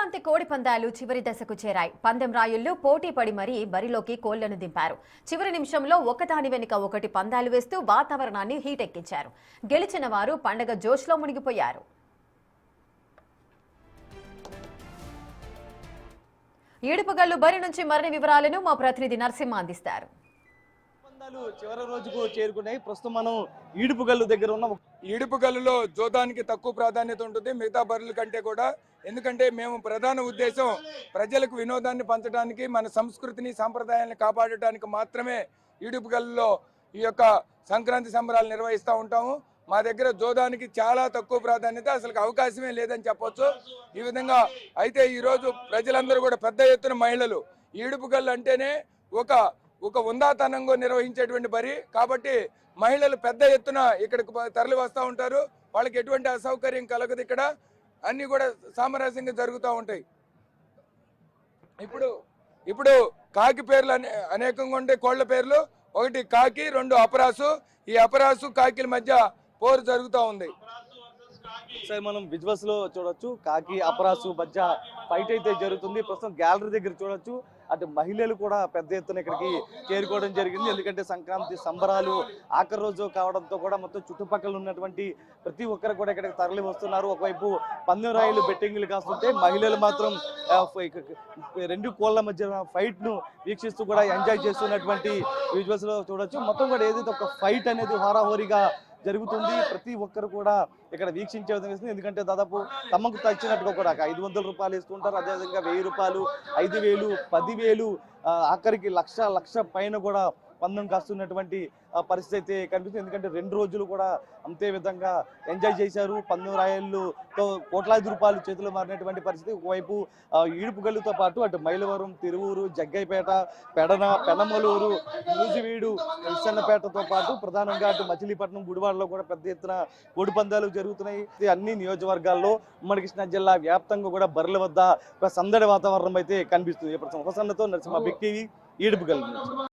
సంక్రాంతి కోడి పందాలు చివరి దశకు చేరాయి. పందెం రాయుళ్లు పోటీ పడి మరీ బరిలోకి కోళ్లను దింపారు. చివరి నిమిషంలో ఒకదాని వెనుక ఒకటి పందాలు వేస్తూ వాతావరణాన్ని హీటెక్కించారు. గెలిచిన వారు పండగ జోష్లో మునిగిపోయారు. ఈడుపుగల్లు బరి నుంచి మరిన్ని వివరాలను మా ప్రతినిధి నరసింహ అందిస్తారు. చివరి రోజుకు చేరుకున్నాయి. ప్రస్తుతం మనం ఈడుపుగల్లు దగ్గర ఉన్న ఈడుపుగల్లులో జోదానికి తక్కువ ప్రాధాన్యత ఉంటుంది మిగతా బరుల కంటే కూడా. ఎందుకంటే మేము ప్రధాన ఉద్దేశం ప్రజలకు వినోదాన్ని పంచడానికి, మన సంస్కృతిని సాంప్రదాయాన్ని కాపాడటానికి మాత్రమే ఈడుపుగల్లులో ఈ యొక్క సంక్రాంతి సంబరాలు నిర్వహిస్తూ ఉంటాము. మా దగ్గర జోదానికి చాలా తక్కువ ప్రాధాన్యత, అసలు అవకాశమే లేదని చెప్పొచ్చు. ఈ విధంగా అయితే ఈరోజు ప్రజలందరూ కూడా పెద్ద ఎత్తున మహిళలు ఈడుపుగల్లు అంటేనే ఒక ఉందాతనంగా నిర్వహించేటువంటి బరి కాబట్టి మహిళలు పెద్ద ఎత్తున ఇక్కడికి తరలి వస్తూ ఉంటారు. వాళ్ళకి ఎటువంటి అసౌకర్యం కలగదు. ఇక్కడ అన్ని కూడా సామరస్యంగా జరుగుతూ ఉంటాయి. ఇప్పుడు కాకి పేర్లు అనేకంగా ఉండే కోళ్ల పేర్లు. ఒకటి కాకి, రెండు అపరాసు. ఈ అపరాసు కాకిల మధ్య పోరు జరుగుతూ ఉంది. సార్ మనం విజువల్స్ లో చూడొచ్చు కాకి అపరాసు మధ్య ఫైట్ అయితే జరుగుతుంది. ప్రస్తుతం గ్యాలరీ దగ్గర చూడొచ్చు. అటు మహిళలు కూడా పెద్ద ఎత్తున ఇక్కడికి చేరుకోవడం జరిగింది. ఎందుకంటే సంక్రాంతి సంబరాలు ఆఖరి రోజు కావడంతో కూడా మొత్తం చుట్టుపక్కల ఉన్నటువంటి ప్రతి ఒక్కరు కూడా ఇక్కడికి తరలి వస్తున్నారు. ఒకవైపు పందెం రాయిలు బెట్టింగ్లు కాస్తుంటే మహిళలు మాత్రం రెండు కోళ్ల మధ్య ఫైట్ ను వీక్షిస్తూ కూడా ఎంజాయ్ చేస్తున్నటువంటి విజువల్స్ లో చూడొచ్చు. మొత్తం కూడా ఏదైతే ఒక ఫైట్ అనేది హోరాహోరీగా జరుగుతుంది. ప్రతి ఒక్కరు కూడా ఇక్కడ వీక్షించే విధంగా. ఎందుకంటే దాదాపు తమకు తచ్చినట్టుగా కూడా 500 రూపాయలు ఇస్తుంటారు. అదేవిధంగా 1000 రూపాయలు, 5000, 10,000, ఆఖరికి లక్ష పైన కూడా పందెం కాస్తున్నటువంటి పరిస్థితి అయితే కనిపిస్తుంది. ఎందుకంటే 2 రోజులు కూడా అంతే విధంగా ఎంజాయ్ చేశారు. పందెం రాయళ్ళతో కోట్లాది రూపాయలు చేతులు మారినటువంటి పరిస్థితి. ఒకవైపు ఈడుపుగల్లుతో పాటు అటు మైలవరం, తిరువూరు, జగ్గైపేట, పెనమలూరు, నూజివీడు, ఇసన్నపేటతో పాటు ప్రధానంగా అటు మచిలీపట్నం, గుడివాడలో కూడా పెద్ద ఎత్తున కోడి పందాలు జరుగుతున్నాయి. అన్ని నియోజకవర్గాల్లో ఉమ్మడి కృష్ణా జిల్లా వ్యాప్తంగా కూడా బర్రెల వద్ద ఒక సందడి వాతావరణం అయితే కనిపిస్తుంది. ప్రస్తుతం ఉపసన్నతో నరసింహ, బిగ్ టీవీ, ఈడుపుగల్లు.